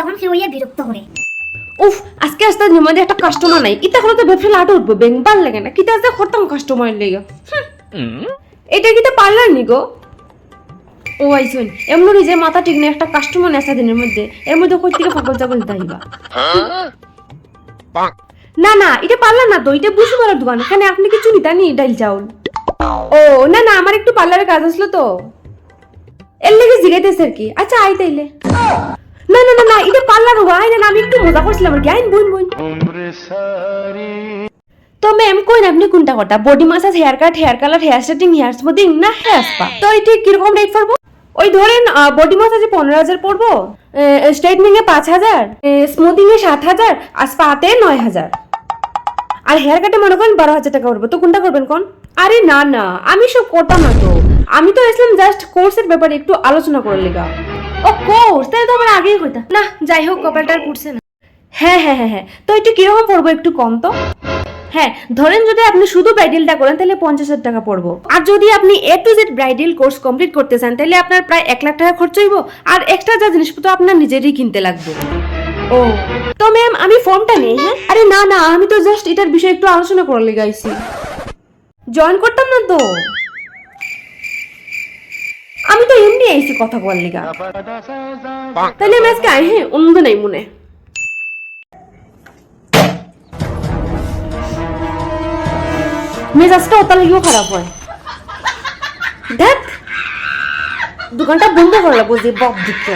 তখন কেউ ইয়া বিরক্ত করে। উফ আজকে আসতে নিমদে একটা কাস্টমার নাই ইতা হলো তো ব্যবসা লাট উঠবো বেঙ্গবার লাগে না কিতা আছে করতাম কাস্টমার লেগে এটা কিতা পার্লার নি গো ও আইসুন এমন যে মাথা ঠিক নেই একটা কাস্টমার আসা দিনের মধ্যে এর মধ্যে কই থেকে পাগল জাগল দাইবা না না এটা পার্লার না তো এটা বুঝি বলার দোকান এখানে আপনি কি চুরিতা নি ডাইল চাউল ও না না আমার একটু পার্লারে কাজ আসলো তো এর লেগে জিগাইতেছে আর কি আচ্ছা আই তাইলে না না না না এটা পার্লার হবো আই না আমি একটু মজা করছিলাম আর কি আইন বোন বোন তো ম্যাম কইন আপনি কোনটা কথা body massage hair cut hair colour hair straightening hair smoothing না হেয়ার স্পা তো এটা কিরকম রেট পড়বো ওই ধরেন বডি মাসাজে 15,000 পড়বো স্ট্রেটনিং এ 5,000 স্মুথিং এ 7,000 আর স্পাতে 9,000 আর হেয়ার কাটে মনে করেন 12,000 টাকা পড়বে তো কোনটা করবেন কোন আরে না না আমি সব করতাম না তো আমি তো আসলাম জাস্ট কোর্সের ব্যাপারে একটু আলোচনা করে লেগা ও কোর্স তাই তো আমার আগেই হইতা না যাই হোক কপালটার পুড়ছে না হ্যাঁ হ্যাঁ হ্যাঁ হ্যাঁ তো একটু কিরকম পড়বো একটু কম তো হ্যাঁ ধরেন যদি আপনি শুধু ব্রাইডালটা করেন তাহলে 50,000 টাকা পড়বো আর যদি আপনি A to Z bridal course complete করতে চান তাহলে আপনার প্রায় 1 লাখ টাকা খরচ হইব আর এক্সট্রা যা জিনিসপত্র আপনার নিজেরই কিনতে লাগবে ও তো ম্যাম আমি ফর্মটা নেই হ্যাঁ আরে না না আমি তো জাস্ট এটার বিষয়ে একটু আলোচনা করে লেগাইছি জয়েন করতাম না তো আমি তো এমনি আইছি কথা বল লেগা তাহলে আমি আজকে আই হ্যাঁ অন্য নাই মনে মেজাজটা ওটা লাগেও খারাপ হয় দেখ দোকানটা বন্ধ করে লাগবো যে বক দিচ্ছে